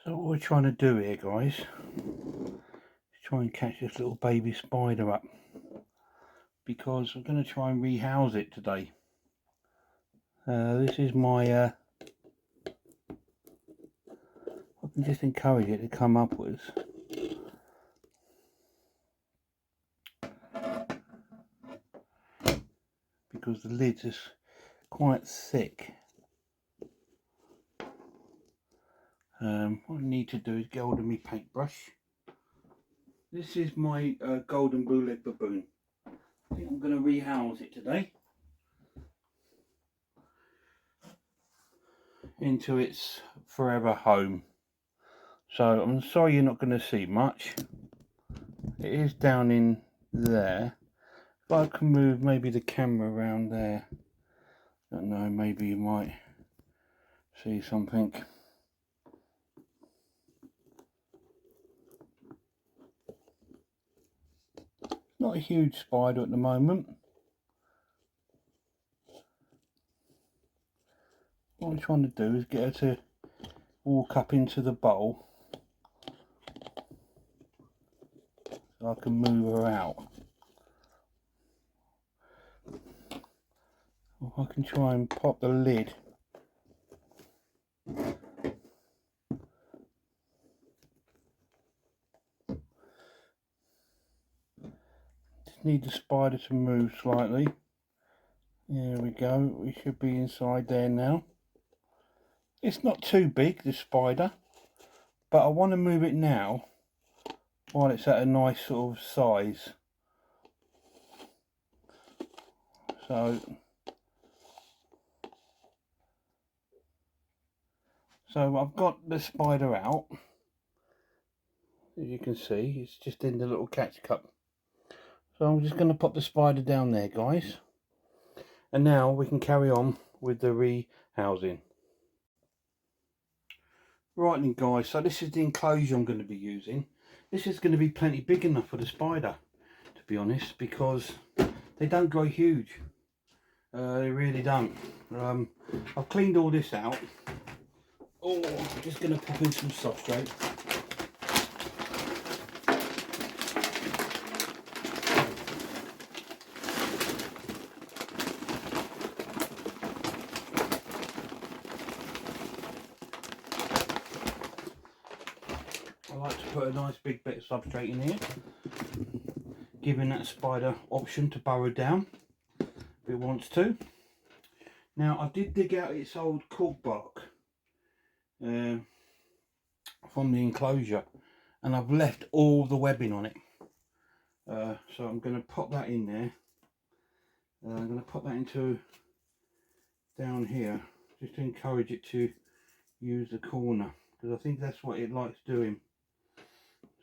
So what we're trying to do here, guys, is try and catch this little baby spider up, because I'm going to try and rehouse it today. This is my I can just encourage it to come upwards. Because the lid is quite thick. What I need to do is get hold of my paintbrush. This is my golden blue-leg baboon. I think I'm going to rehouse it today into its forever home. So I'm sorry you're not going to see much. It is down in there. If I can move maybe the camera around there, I don't know, maybe you might see something. Not a huge spider at the moment. What I'm trying to do is get her to walk up into the bowl so I can move her out. Or I can try and pop the lid. Just need the spider to move slightly. There we go, we should be inside there now. It's not too big, this spider, but I want to move it now while it's at a nice sort of size. So I've got the spider out. As you can see, it's just in the little catch cup. So I'm just going to pop the spider down there, guys. And now we can carry on with the rehousing. Right then, guys, so this is the enclosure I'm going to be using. This is going to be plenty big enough for the spider, to be honest, because they don't grow huge. They really don't. I've cleaned all this out. Oh, I'm just going to pop in some substrate. I like to put a nice big bit of substrate in here, giving that spider option to burrow down if it wants to. Now I did dig out its old cork bark from the enclosure, and I've left all the webbing on it. So I'm going to pop that in there. I'm going to pop that into down here, just to encourage it to use the corner, because I think that's what it likes doing.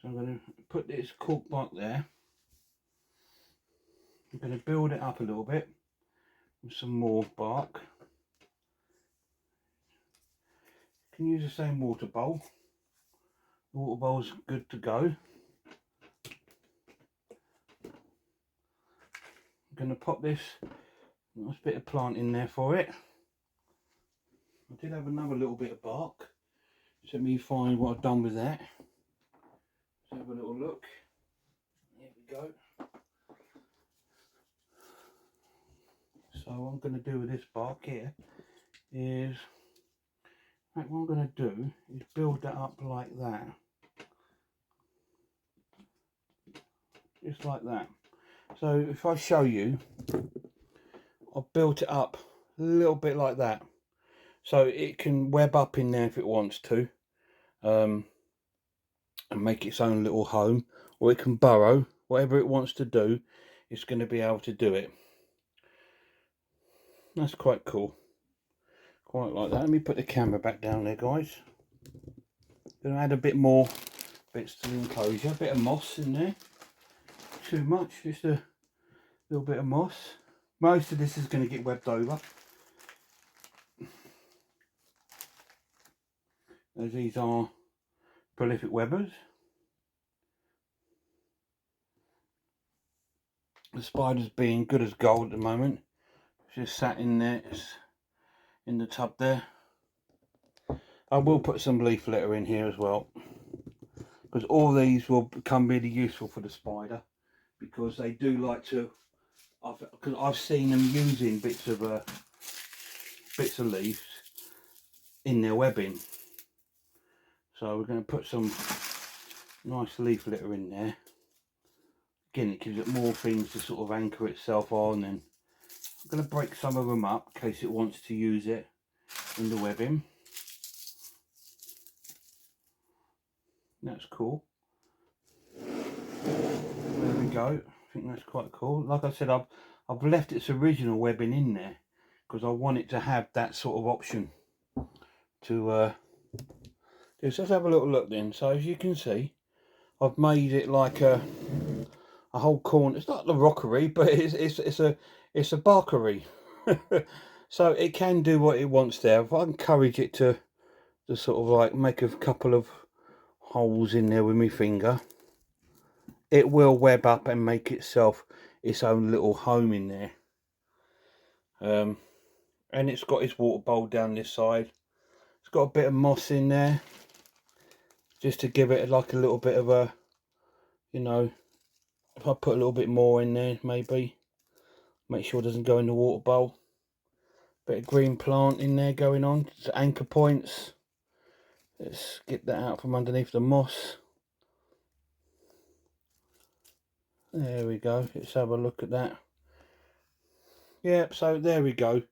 So I'm going to put this cork bark there. I'm going to build it up a little bit with some more bark. You can use the same water bowl. The water bowl's good to go. I'm going to pop this nice bit of plant in there for it. I did have another little bit of bark. Just let me find what I've done with that. Let's have a little look. There we go. So what I'm going to do with this bark here is, what I'm going to do is build that up like that. Just like that. So if I show you, I've built it up a little bit like that. So it can web up in there if it wants to. and make its own little home, or it can burrow. Whatever it wants to do, it's going to be able to do it. That's quite cool. Quite like that. Let me put the camera back down there, guys. Gonna add a bit more bits to the enclosure. A bit of moss in there. Too much, just a little bit of moss. Most of this is going to get webbed over, as these are prolific webbers. The spider's being good as gold at the moment. It's just sat in there, it's in the tub there. I will put some leaf litter in here as well, because all these will become really useful for the spider, because they do like to, because I've seen them using bits of leaves in their webbing. So we're going to put some nice leaf litter in there. Again, it gives it more things to sort of anchor itself on, and I'm going to break some of them up in case it wants to use it in the webbing. That's cool. There we go. I think that's quite cool. Like I said, I've left its original webbing in there because I want it to have that sort of option to do. So let's have a little look then. So as you can see, I've made it like a whole corner. It's not the rockery, but it's a barkery. So it can do what it wants there. If I encourage it to sort of like make a couple of holes in there with my finger, it will web up and make itself its own little home in there. And it's got its water bowl down this side. It's got a bit of moss in there, just to give it like a little bit of a, you know, if I put a little bit more in there, maybe make sure it doesn't go in the water bowl. Bit of green plant in there going on, it's anchor points. Let's get that out from underneath the moss. There we go. Let's have a look at that. Yep, so there we go.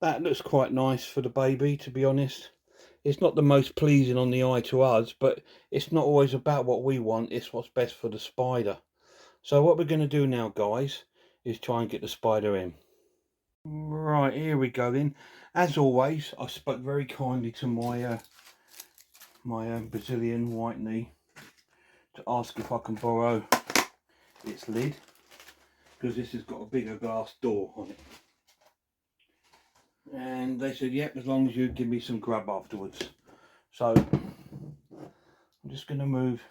That looks quite nice for the baby, to be honest. It's not the most pleasing on the eye to us, but it's not always about what we want, it's what's best for the spider. So what we're going to do now, guys, is try and get the spider in. Right, here we go then. As always, I spoke very kindly to my Brazilian white knee to ask if I can borrow its lid, because this has got a bigger glass door on it. And they said, yep, as long as you give me some grub afterwards. So I'm just going to move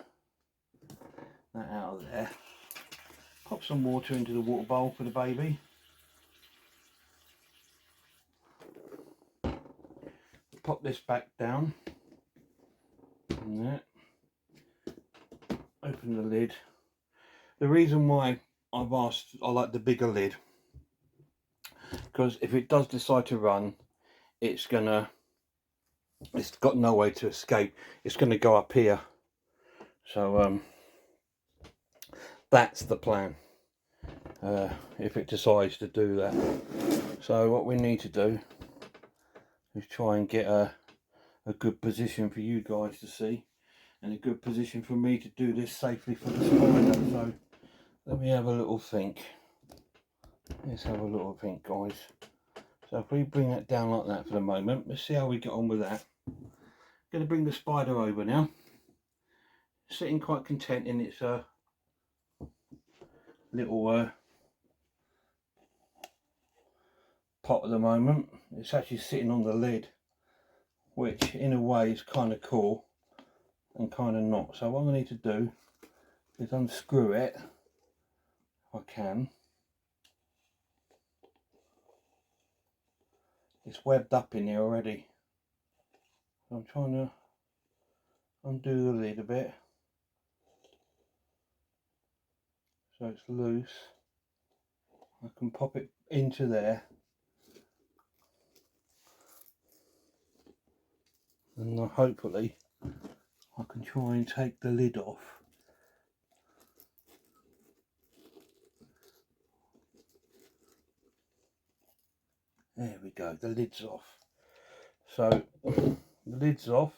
that out of there. Pop some water into the water bowl for the baby. Pop this back down. And there. Open the lid. The reason why I've asked, I like the bigger lid, because if it does decide to run, it's got no way to escape. It's gonna go up here. So that's the plan, if it decides to do that. So what we need to do is try and get a good position for you guys to see, and a good position for me to do this safely for the spider. So let me have a little think. Let's have a little think, guys. So if we bring that down like that for the moment, let's see how we get on with that. I'm going to bring the spider over now. Sitting quite content in its little pot at the moment. It's actually sitting on the lid, which in a way is kind of cool and kind of not. So what I need to do is unscrew it, if I can. It's webbed up in here already. So I'm trying to undo the lid a bit so it's loose. I can pop it into there, and hopefully I can try and take the lid off. There we go, the lid's off. So the lid's off.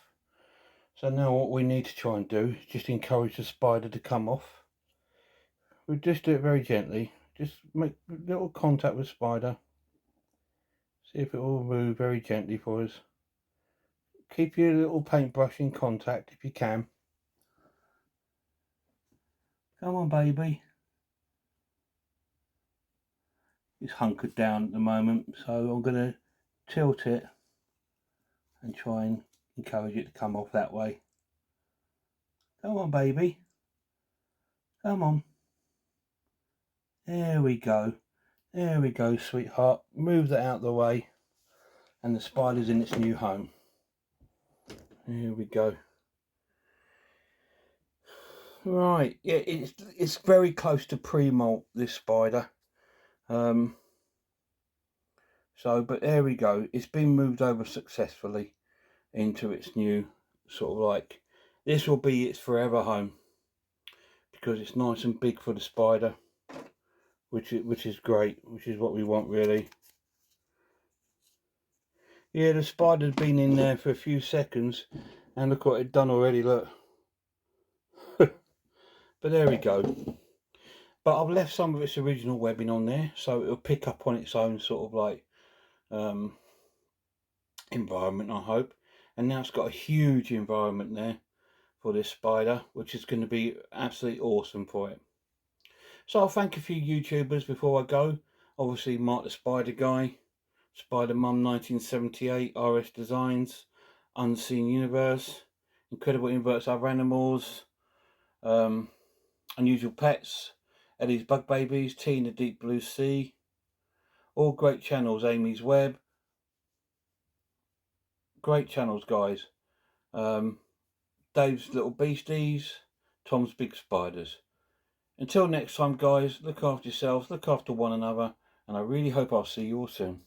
So now what we need to try and do is just encourage the spider to come off. We'll just do it very gently. Just make little contact with the spider. See if it will move very gently for us. Keep your little paintbrush in contact if you can. Come on, baby. It's hunkered down at the moment, so I'm going to tilt it and try and encourage it to come off that way. Come on, baby. Come on. There we go. There we go, sweetheart. Move that out of the way. And the spider's in its new home. There we go. Right, yeah, it's very close to pre-molt, this spider. But there we go. It's been moved over successfully into its new sort of like, this will be its forever home because it's nice and big for the spider, which is great, which is what we want really. Yeah, the spider's been in there for a few seconds and look what it's done already, look. But there we go. But I've left some of its original webbing on there, so it'll pick up on its own sort of like environment, I hope. And now it's got a huge environment there for this spider, which is going to be absolutely awesome for it. So I'll thank a few YouTubers before I go. Obviously Mark the Spider Guy, Spider Mum 1978, RS Designs, Unseen Universe, Incredible Inverts Other Animals, Unusual Pets, Eddie's Bug Babies, Tea in the Deep Blue Sea. All great channels, Amy's Web. Great channels, guys. Dave's Little Beasties, Tom's Big Spiders. Until next time, guys, look after yourselves, look after one another, and I really hope I'll see you all soon.